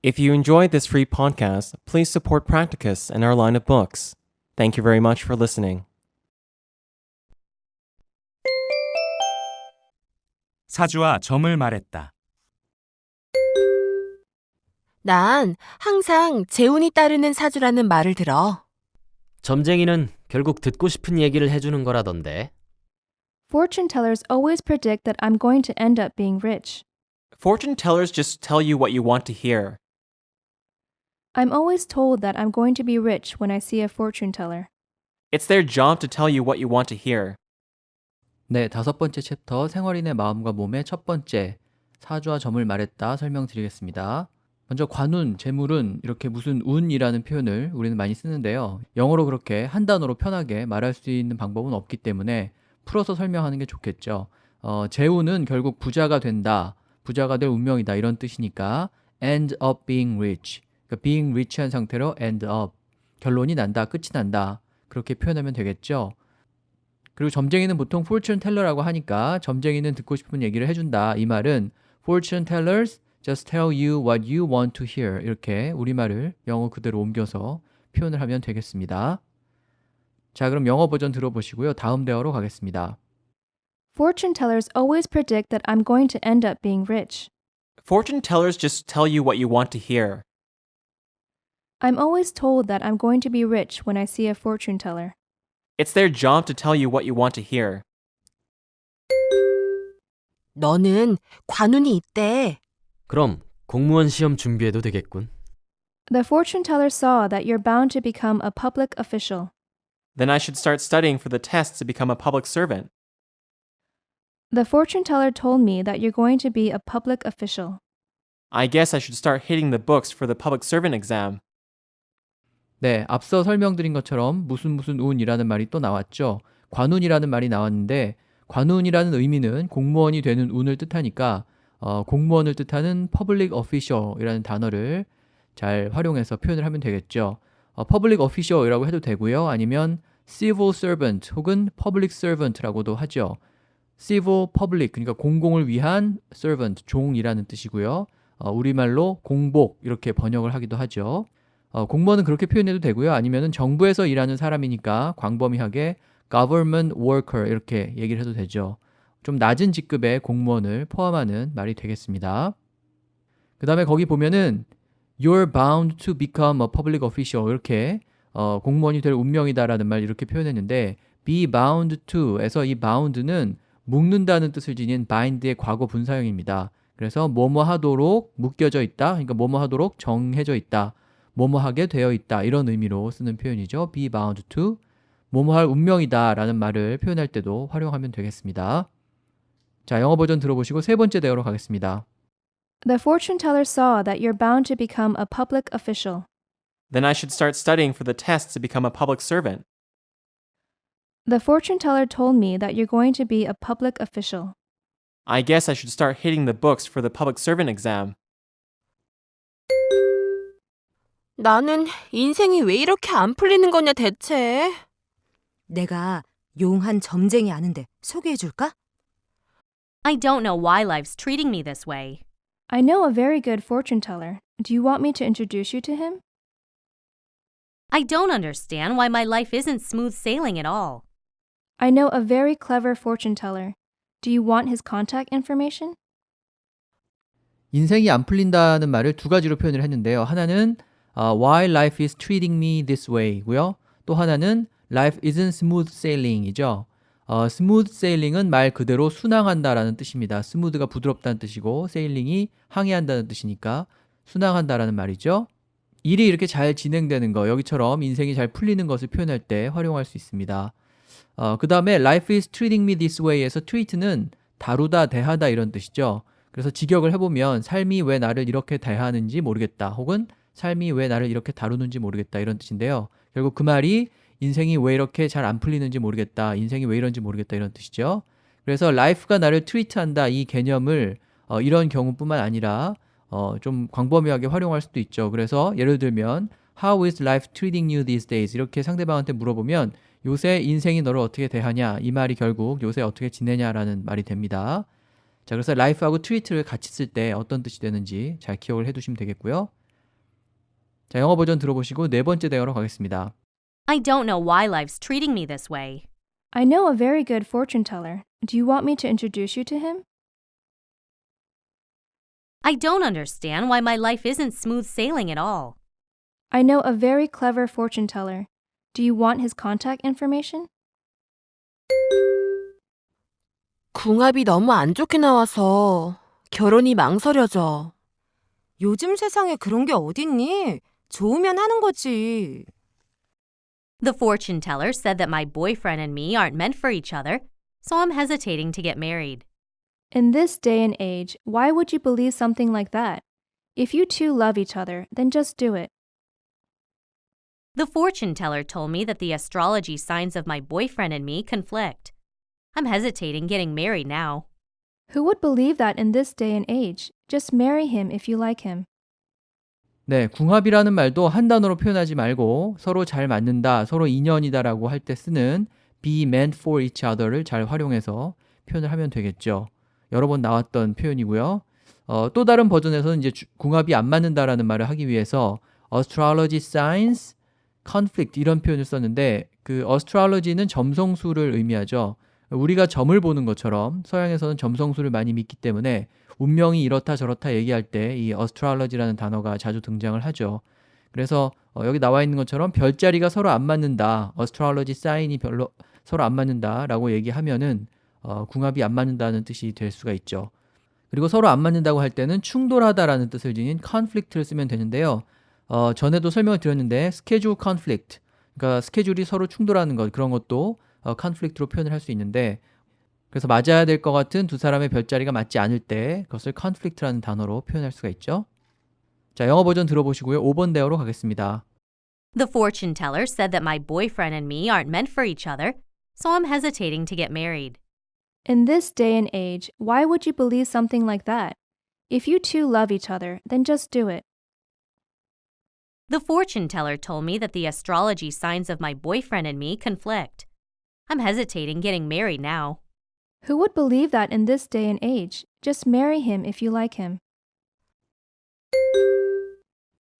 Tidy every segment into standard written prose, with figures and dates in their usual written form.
If you enjoyed this free podcast, please support Practicus and our line of books. Thank you very much for listening. 사주와 점을 말했다. 난 항상 재운이 따르는 사주라는 말을 들어. 점쟁이는 결국 듣고 싶은 얘기를 해주는 거라던데. Fortune tellers always predict that I'm going to end up being rich. Fortune tellers just tell you what you want to hear. I'm always told that I'm going to be rich when I see a fortune teller. It's their job to tell you what you want to hear. 네, 5번째 챕터 생활인의 마음과 몸의 첫 번째 사주와 점을 말했다 설명드리겠습니다. 먼저 관운, 재물운 이렇게 무슨 운이라는 표현을 우리는 많이 쓰는데요. 영어로 그렇게 한 단어로 편하게 말할 수 있는 방법은 없기 때문에 풀어서 설명하는 게 좋겠죠. 재운은 결국 부자가 된다, 부자가 될 운명이다 이런 뜻이니까 end up being rich, 그러니까 being rich한 상태로 end up, 결론이 난다, 끝이 난다 그렇게 표현하면 되겠죠. 그리고 점쟁이는 보통 fortune teller라고 하니까 점쟁이는 듣고 싶은 얘기를 해준다. 이 말은 fortune tellers just tell you what you want to hear 이렇게 우리말을 영어 그대로 옮겨서 표현을 하면 되겠습니다. 자, 그럼 영어 버전 들어보시고요. 다음 대화로 가겠습니다. Fortune tellers always predict that I'm going to end up being rich. Fortune tellers just tell you what you want to hear. I'm always told that I'm going to be rich when I see a fortune teller. It's their job to tell you what you want to hear. 너는 관운이 있대. 그럼 공무원 시험 준비해도 되겠군. The fortune teller saw that you're bound to become a public official. Then I should start studying for the tests to become a public servant. The fortune teller told me that you're going to be a public official. I guess I should start hitting the books for the public servant exam. 네, 앞서 설명드린 것처럼 무슨 운이라는 말이 또 나왔죠. 관운이라는 말이 나왔는데 관운이라는 의미는 공무원이 되는 운을 뜻하니까 공무원을 뜻하는 public official이라는 단어를 잘 활용해서 표현을 하면 되겠죠. public official이라고 해도 되고요. 아니면 civil servant 혹은 public servant라고도 하죠. civil public 그러니까 공공을 위한 servant 종이라는 뜻이고요. 우리말로 공복 이렇게 번역을 하기도 하죠. 공무원은 그렇게 표현해도 되고요. 아니면은 정부에서 일하는 사람이니까 광범위하게 government worker 이렇게 얘기를 해도 되죠. 좀 낮은 직급의 공무원을 포함하는 말이 되겠습니다. 그 다음에 거기 보면은 You're bound to become a public official 이렇게 공무원이 될 운명이다라는 말 이렇게 표현했는데 be bound to에서 이 bound는 묶는다는 뜻을 지닌 bind의 과거 분사형입니다. 그래서 뭐뭐 하도록 묶여져 있다, 그러니까 뭐뭐 하도록 정해져 있다, 뭐뭐 하게 되어 있다 이런 의미로 쓰는 표현이죠. be bound to, 뭐뭐 할 운명이다 라는 말을 표현할 때도 활용하면 되겠습니다. 자, 영어 버전 들어보시고 세 번째 대화로 가겠습니다. The fortune teller saw that you're bound to become a public official. Then I should start studying for the tests to become a public servant. The fortune teller told me that you're going to be a public official. I guess I should start hitting the books for the public servant exam. 나는 인생이 왜 이렇게 안 풀리는 거냐 대체. 내가 용한 점쟁이 아는데 소개해줄까? I don't know why life's treating me this way. I know a very good fortune teller. Do you want me to introduce you to him? I don't understand why my life isn't smooth sailing at all. I know a very clever fortune teller. Do you want his contact information? 인생이 안 풀린다는 말을 두 가지로 표현을 했는데요. 하나는 why life is treating me this way고요. 또 하나는 life isn't smooth sailing이죠. smooth sailing은 말 그대로 순항한다라는 뜻입니다. smooth가 부드럽다는 뜻이고 sailing이 항해한다는 뜻이니까 순항한다라는 말이죠. 일이 이렇게 잘 진행되는 거, 여기처럼 인생이 잘 풀리는 것을 표현할 때 활용할 수 있습니다. 그 다음에 life is treating me this way에서 treat는 다루다, 대하다 이런 뜻이죠. 그래서 직역을 해보면 삶이 왜 나를 이렇게 대하는지 모르겠다 혹은 삶이 왜 나를 이렇게 다루는지 모르겠다 이런 뜻인데요. 결국 그 말이 인생이 왜 이렇게 잘 안 풀리는지 모르겠다, 인생이 왜 이런지 모르겠다 이런 뜻이죠. 그래서 life가 나를 트리트한다 이 개념을 이런 경우뿐만 아니라 좀 광범위하게 활용할 수도 있죠. 그래서 예를 들면 How is life treating you these days? 이렇게 상대방한테 물어보면 요새 인생이 너를 어떻게 대하냐 이 말이 결국 요새 어떻게 지내냐라는 말이 됩니다. 자, 그래서 life하고 treat를 같이 쓸 때 어떤 뜻이 되는지 잘 기억을 해두시면 되겠고요. 자, 영어 버전 들어보시고 네 번째 대화로 가겠습니다. I don't know why life's treating me this way. I know a very good fortune teller. Do you want me to introduce you to him? I don't understand why my life isn't smooth sailing at all. I know a very clever fortune teller. Do you want his contact information? 궁합이 너무 안 좋게 나와서 결혼이 망설여져. 요즘 세상에 그런 게 어딨니? 좋으면 하는 거지. The fortune teller said that my boyfriend and me aren't meant for each other, so I'm hesitating to get married. In this day and age, why would you believe something like that? If you two love each other, then just do it. The fortune teller told me that the astrology signs of my boyfriend and me conflict. I'm hesitating getting married now. Who would believe that in this day and age? Just marry him if you like him. 네, 궁합이라는 말도 한 단어로 표현하지 말고 서로 잘 맞는다, 서로 인연이다라고 할 때 쓰는 be meant for each other를 잘 활용해서 표현을 하면 되겠죠. 여러 번 나왔던 표현이고요. 또 다른 버전에서는 이제 궁합이 안 맞는다라는 말을 하기 위해서 astrology signs, conflict 이런 표현을 썼는데 그 astrology는 점성술을 의미하죠. 우리가 점을 보는 것처럼 서양에서는 점성술을 많이 믿기 때문에 운명이 이렇다 저렇다 얘기할 때 이 astrology라는 단어가 자주 등장을 하죠. 그래서 여기 나와 있는 것처럼 별자리가 서로 안 맞는다, astrology sign이 별로 서로 안 맞는다라고 얘기하면은 궁합이 안 맞는다는 뜻이 될 수가 있죠. 그리고 서로 안 맞는다고 할 때는 충돌하다라는 뜻을 지닌 conflict를 쓰면 되는데요. 전에도 설명을 드렸는데 schedule conflict, 그러니까 스케줄이 서로 충돌하는 것, 그런 것도 conflict로 표현을 할 수 있는데 그래서 맞아야 될 것 같은 두 사람의 별자리가 맞지 않을 때 그것을 conflict라는 단어로 표현할 수가 있죠. 자, 영어 버전 들어보시고요. 5번 대화로 가겠습니다. The fortune teller said that my boyfriend and me aren't meant for each other, so I'm hesitating to get married. In this day and age, why would you believe something like that? If you two love each other, then just do it. The fortune teller told me that the astrology signs of my boyfriend and me conflict. I'm hesitating getting married now. Who would believe that in this day and age? Just marry him if you like him.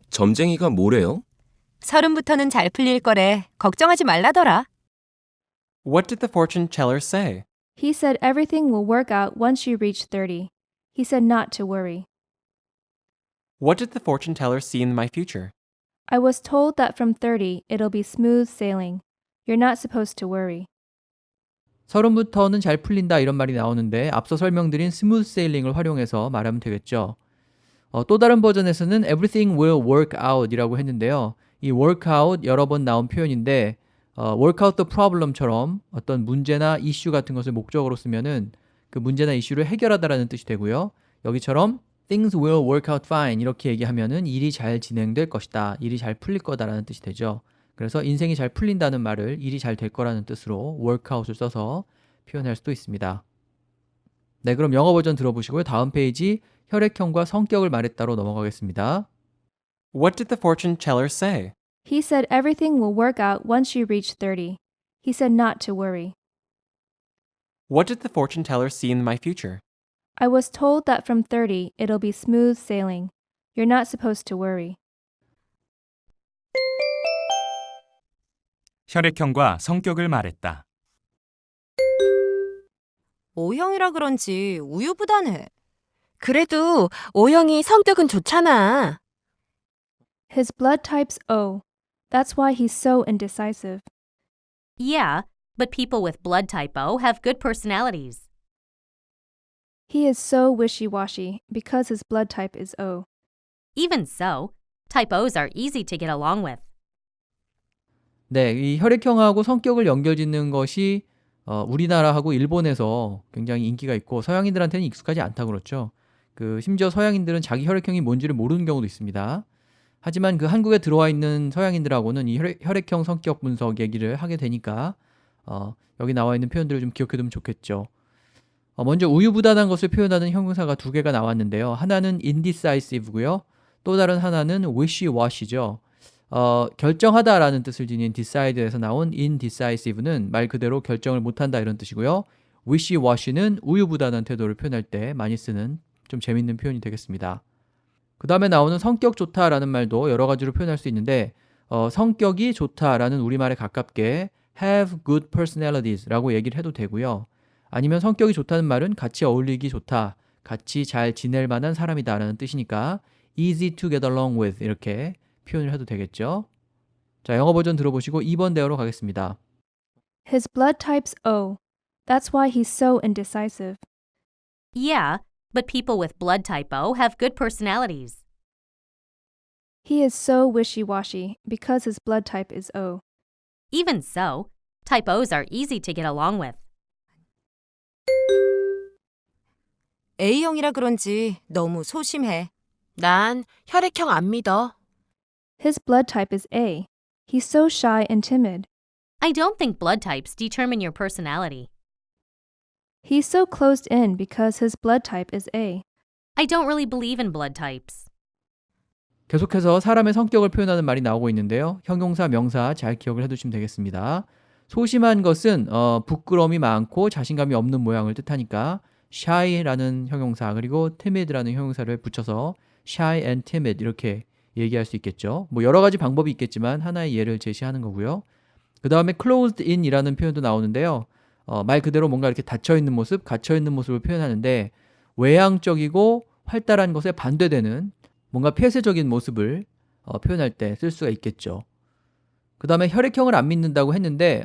점쟁이가 뭐래요? 서른부터는 잘 풀릴 거래. 걱정하지 말라더라. What did the fortune teller say? He said everything will work out once you reach 30. He said not to worry. What did the fortune teller see in my future? I was told that from 30, it'll be smooth sailing. You're not supposed to worry. 서른부터는 잘 풀린다 이런 말이 나오는데 앞서 설명드린 스무드 세일링을 활용해서 말하면 되겠죠. 또 다른 버전에서는 everything will work out 이라고 했는데요. 이 work out 여러 번 나온 표현인데 work out the problem처럼 어떤 문제나 이슈 같은 것을 목적으로 쓰면은 그 문제나 이슈를 해결하다라는 뜻이 되고요. 여기처럼 things will work out fine 이렇게 얘기하면은 일이 잘 진행될 것이다, 일이 잘 풀릴 거다라는 뜻이 되죠. 그래서 인생이 잘 풀린다는 말을 일이 잘 될 거라는 뜻으로 workout을 써서 표현할 수도 있습니다. 네, 그럼 영어 버전 들어보시고요. 다음 페이지 혈액형과 성격을 말했다로 넘어가겠습니다. What did the fortune teller say? He said everything will work out once you reach 30. He said not to worry. What did the fortune teller see in my future? I was told that from 30, it'll be smooth sailing. You're not supposed to worry. 혈액형과 성격을 말했다. O형이라 그런지 우유부단해. 그래도 O형이 성격은 좋잖아. His blood type's O. That's why he's so indecisive. Yeah, but people with blood type O have good personalities. He is so wishy-washy because his blood type is O. Even so, type O's are easy to get along with. 네, 이 혈액형하고 성격을 연결짓는 것이 우리나라하고 일본에서 굉장히 인기가 있고 서양인들한테는 익숙하지 않다고 그렇죠. 심지어 서양인들은 자기 혈액형이 뭔지를 모르는 경우도 있습니다. 하지만 그 한국에 들어와 있는 서양인들하고는 이 혈액형 성격 분석 얘기를 하게 되니까 여기 나와 있는 표현들을 좀 기억해두면 좋겠죠. 먼저 우유부단한 것을 표현하는 형용사가 두 개가 나왔는데요. 하나는 indecisive고요. 또 다른 하나는 wishy-washy죠. 결정하다라는 뜻을 지닌 decide에서 나온 indecisive는 말 그대로 결정을 못한다 이런 뜻이고요. wishy-washy는 우유부단한 태도를 표현할 때 많이 쓰는 좀 재밌는 표현이 되겠습니다. 그 다음에 나오는 성격 좋다라는 말도 여러 가지로 표현할 수 있는데 성격이 좋다라는 우리말에 가깝게 have good personalities라고 얘기를 해도 되고요. 아니면 성격이 좋다는 말은 같이 어울리기 좋다, 같이 잘 지낼 만한 사람이다라는 뜻이니까 easy to get along with 이렇게 표현을 해도 되겠죠. 자, 영어 버전 들어보시고 2번 대화로 가겠습니다. His blood type's O. That's why he's so indecisive. Yeah, but people with blood type O have good personalities. He is so wishy-washy because his blood type is O. Even so, type O's are easy to get along with. A형이라 그런지 너무 소심해. 난 혈액형 안 믿어. His blood type is A. He's so shy and timid. I don't think blood types determine your personality. He's so closed in because his blood type is A. I don't really believe in blood types. 계속해서 사람의 성격을 표현하는 말이 나오고 있는데요. 형용사, 명사 잘 기억을 해두시면 되겠습니다. 소심한 것은 부끄러움이 많고 자신감이 없는 모양을 뜻하니까 shy라는 형용사 그리고 timid라는 형용사를 붙여서 shy and timid 이렇게 얘기할 수 있겠죠. 뭐 여러 가지 방법이 있겠지만 하나의 예를 제시하는 거고요. 그 다음에 closed in이라는 표현도 나오는데요. 말 그대로 뭔가 이렇게 닫혀있는 모습, 갇혀있는 모습을 표현하는데 외향적이고 활달한 것에 반대되는 뭔가 폐쇄적인 모습을 표현할 때 쓸 수가 있겠죠. 그 다음에 혈액형을 안 믿는다고 했는데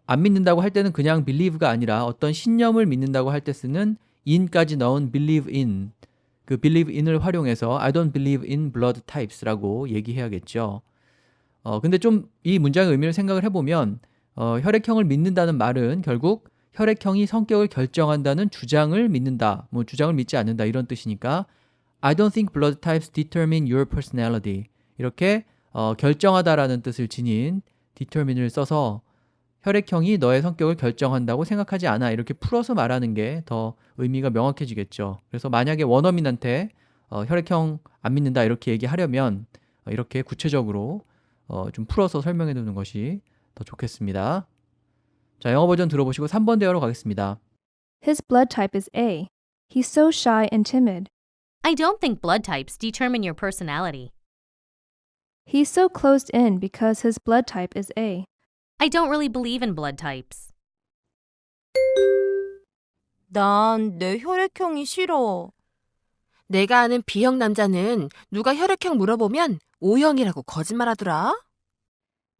안 믿는다고 할 때는 그냥 believe가 아니라 어떤 신념을 믿는다고 할 때 쓰는 in까지 넣은 believe in 그 believe in을 활용해서 I don't believe in blood types라고 얘기해야겠죠. 근데 좀 이 문장의 의미를 생각을 해보면 혈액형을 믿는다는 말은 결국 혈액형이 성격을 결정한다는 주장을 믿는다, 뭐 주장을 믿지 않는다 이런 뜻이니까 I don't think blood types determine your personality 이렇게 결정하다라는 뜻을 지닌 determine을 써서 혈액형이 너의 성격을 결정한다고 생각하지 않아 이렇게 풀어서 말하는 게 더 의미가 명확해지겠죠. 그래서 만약에 원어민한테 혈액형 안 믿는다 이렇게 얘기하려면 이렇게 구체적으로 좀 풀어서 설명해 두는 것이 더 좋겠습니다. 자, 영어 버전 들어보시고 3번 대화로 가겠습니다. His blood type is A. He's so shy and timid. I don't think blood types determine your personality. He's so closed in because his blood type is A. I don't really believe in blood types. 난 내 혈액형이 싫어. 내가 아는 B형 남자는 누가 혈액형 물어보면 O형이라고 거짓말하더라.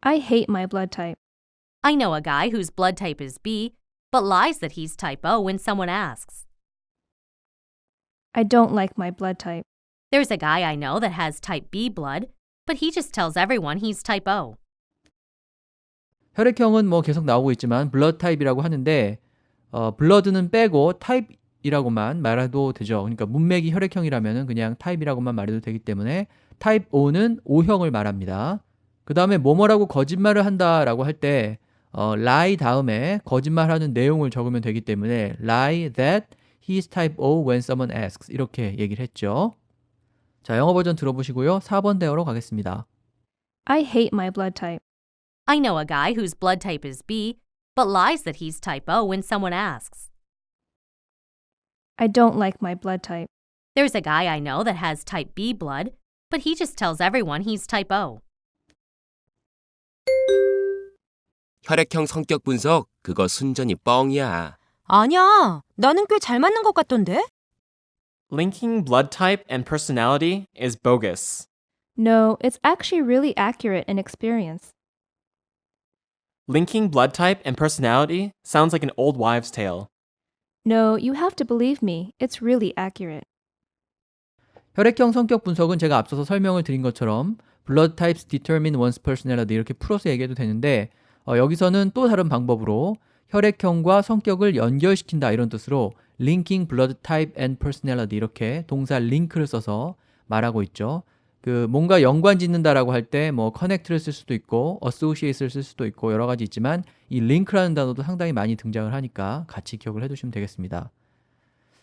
I hate my blood type. I know a guy whose blood type is B, but lies that he's type O when someone asks. I don't like my blood type. There's a guy I know that has type B blood, but he just tells everyone he's type O. 혈액형은 뭐 계속 나오고 있지만 blood type이라고 하는데 blood는 빼고 type이라고만 말해도 되죠. 그러니까 문맥이 혈액형이라면 그냥 type이라고만 말해도 되기 때문에 type O는 O형을 말합니다. 그 다음에 뭐뭐라고 거짓말을 한다라고 할 때 lie 다음에 거짓말하는 내용을 적으면 되기 때문에 lie that he's type O when someone asks 이렇게 얘기를 했죠. 자, 영어 버전 들어보시고요. 4번 대화로 가겠습니다. I hate my blood type. I know a guy whose blood type is B, but lies that he's type O when someone asks. I don't like my blood type. There's a guy I know that has type B blood, but he just tells everyone he's type O. 혈액형 성격 분석 그거 순전히 뻥이야. 아니야. 나는 꽤 잘 맞는 것 같던데? Linking blood type and personality is bogus. No, it's actually really accurate in experience. Linking blood type and personality sounds like an old wives' tale. No, you have to believe me. It's really accurate. 혈액형 성격 분석은 제가 앞서서 설명을 드린 것처럼 blood types determine one's personality 이렇게 풀어서 얘기해도 되는데 여기서는 또 다른 방법으로 혈액형과 성격을 연결시킨다 이런 뜻으로 linking blood type and personality 이렇게 동사 link를 써서 말하고 있죠. 그 뭔가 연관 짓는다라고 할 때 뭐 connect를 쓸 수도 있고 associate를 쓸 수도 있고 여러 가지 있지만 이 link라는 단어도 상당히 많이 등장을 하니까 같이 기억을 해두시면 되겠습니다.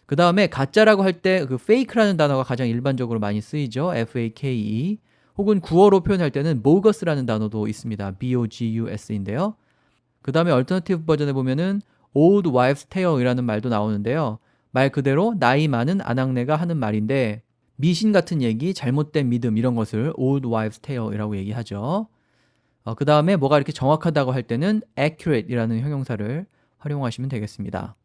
그 다음에 가짜라고 할 때 그 fake라는 단어가 가장 일반적으로 많이 쓰이죠. F-A-K-E 혹은 구어로 표현할 때는 bogus라는 단어도 있습니다. B-O-G-U-S인데요. 그 다음에 얼터너티브 버전에 보면은 old wives' tale이라는 말도 나오는데요. 말 그대로 나이 많은 아낙네가 하는 말인데 미신 같은 얘기, 잘못된 믿음 이런 것을 old wives' tale이라고 얘기하죠. 그 다음에 뭐가 이렇게 정확하다고 할 때는 accurate이라는 형용사를 활용하시면 되겠습니다.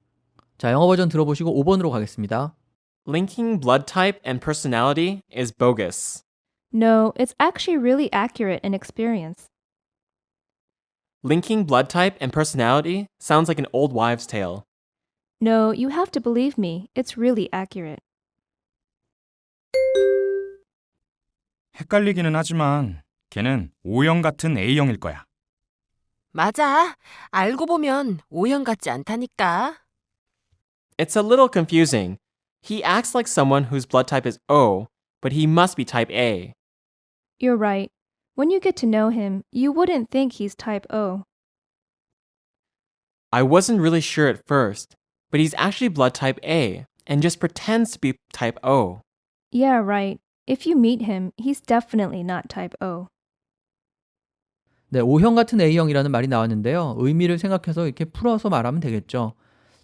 자, 영어 버전 들어보시고 5번으로 가겠습니다. Linking blood type and personality is bogus. No, it's actually really accurate in experience. Linking blood type and personality sounds like an old wives' tale. No, you have to believe me. It's really accurate. 헷갈리기는 하지만 걔는 O형 같은 A형일 거야. 맞아. 알고 보면 O형 같지 않다니까. It's a little confusing. He acts like someone whose blood type is O, but he must be type A. You're right. When you get to know him, you wouldn't think he's type O. I wasn't really sure at first, but he's actually blood type A and just pretends to be type O. Yeah, right. If you meet him, he's definitely not type O. 네, O형 같은 A형이라는 말이 나왔는데요. 의미를 생각해서 이렇게 풀어서 말하면 되겠죠.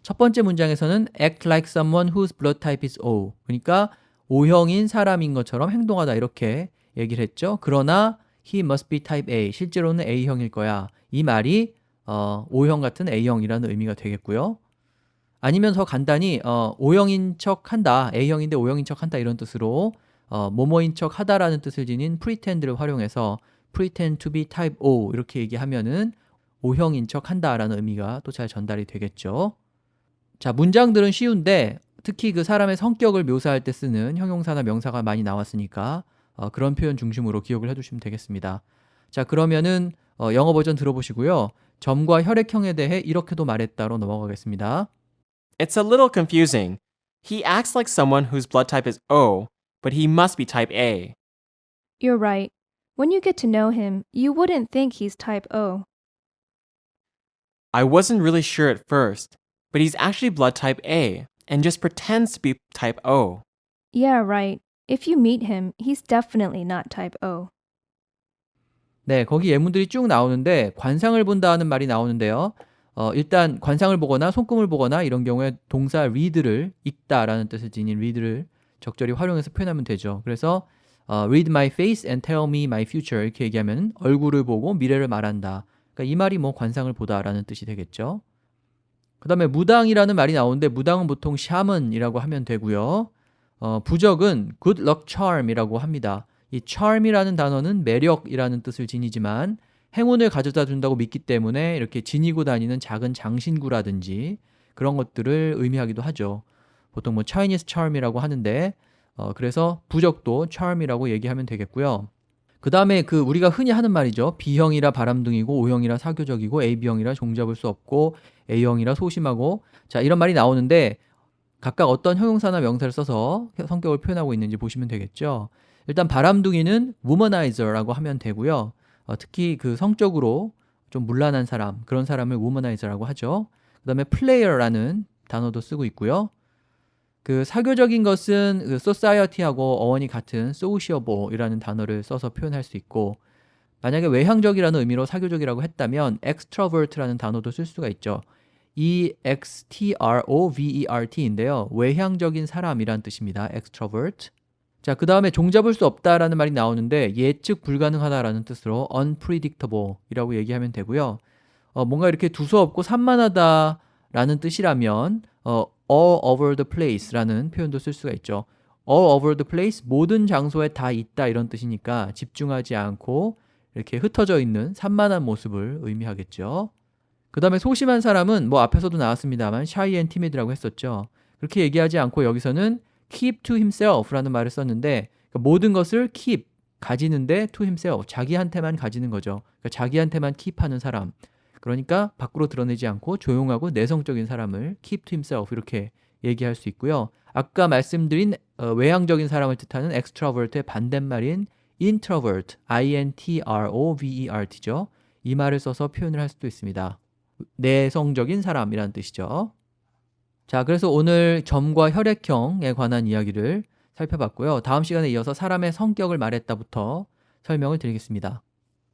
첫 번째 문장에서는 act like someone whose blood type is O. 그러니까 O형인 사람인 것처럼 행동하다 이렇게 얘기를 했죠. 그러나 he must be type A. 실제로는 A형일 거야. 이 말이 O형 같은 A형이라는 의미가 되겠고요. 아니면 더 간단히 O형인 척한다. A형인데 O형인 척한다 이런 뜻으로 뭐뭐인 척하다라는 뜻을 지닌 pretend를 활용해서 pretend to be type O 이렇게 얘기하면은 O형인 척한다라는 의미가 또 잘 전달이 되겠죠. 자, 문장들은 쉬운데 특히 그 사람의 성격을 묘사할 때 쓰는 형용사나 명사가 많이 나왔으니까 그런 표현 중심으로 기억을 해두시면 되겠습니다. 자, 그러면은 영어 버전 들어보시고요. 점과 혈액형에 대해 이렇게도 말했다로 넘어가겠습니다. It's a little confusing. He acts like someone whose blood type is O, but he must be type A. You're right. When you get to know him, you wouldn't think he's type O. I wasn't really sure at first, but he's actually blood type A and just pretends to be type O. Yeah, right. If you meet him, he's definitely not type O. 네, 거기 예문들이 쭉 나오는데 관상을 본다는 말이 나오는데요. 일단 관상을 보거나 손금을 보거나 이런 경우에 동사 read를 읽다라는 뜻을 지닌 read를 적절히 활용해서 표현하면 되죠. 그래서 read my face and tell me my future 이렇게 얘기하면 얼굴을 보고 미래를 말한다. 그러니까 이 말이 뭐 관상을 보다라는 뜻이 되겠죠. 그 다음에 무당이라는 말이 나오는데 무당은 보통 샤먼이라고 하면 되고요. 부적은 good luck charm이라고 합니다. 이 charm이라는 단어는 매력이라는 뜻을 지니지만 행운을 가져다 준다고 믿기 때문에 이렇게 지니고 다니는 작은 장신구라든지 그런 것들을 의미하기도 하죠. 보통 뭐 Chinese charm이라고 하는데 그래서 부적도 charm이라고 얘기하면 되겠고요. 그 다음에 그 우리가 흔히 하는 말이죠. B형이라 바람둥이고 O형이라 사교적이고 AB형이라 종잡을 수 없고 A형이라 소심하고 자 이런 말이 나오는데 각각 어떤 형용사나 명사를 써서 성격을 표현하고 있는지 보시면 되겠죠. 일단 바람둥이는 womanizer라고 하면 되고요. 특히 그 성적으로 좀 문란한 사람 그런 사람을 womanizer라고 하죠. 그 다음에 player라는 단어도 쓰고 있고요. 그 사교적인 것은 그 society하고 어원이 같은 sociable이라는 단어를 써서 표현할 수 있고 만약에 외향적이라는 의미로 사교적이라고 했다면 extrovert라는 단어도 쓸 수가 있죠. extrovert인데요. 외향적인 사람이란 뜻입니다. extrovert. 자, 그 다음에 종잡을 수 없다라는 말이 나오는데 예측 불가능하다라는 뜻으로 unpredictable이라고 얘기하면 되고요. 뭔가 이렇게 두서없고 산만하다라는 뜻이라면 all over the place라는 표현도 쓸 수가 있죠. all over the place, 모든 장소에 다 있다 이런 뜻이니까 집중하지 않고 이렇게 흩어져 있는 산만한 모습을 의미하겠죠. 그 다음에 소심한 사람은 뭐 앞에서도 나왔습니다만 shy and timid라고 했었죠. 그렇게 얘기하지 않고 여기서는 keep to himself라는 말을 썼는데 그러니까 모든 것을 keep, 가지는데 to himself, 자기한테만 가지는 거죠. 그러니까 자기한테만 keep하는 사람. 그러니까 밖으로 드러내지 않고 조용하고 내성적인 사람을 keep to himself 이렇게 얘기할 수 있고요. 아까 말씀드린 외향적인 사람을 뜻하는 extrovert의 반대말인 introvert, introvert죠. 이 말을 써서 표현을 할 수도 있습니다. 내성적인 사람이라는 뜻이죠. 자, 그래서 오늘 점과 혈액형에 관한 이야기를 살펴봤고요. 다음 시간에 이어서 사람의 성격을 말했다부터 설명을 드리겠습니다.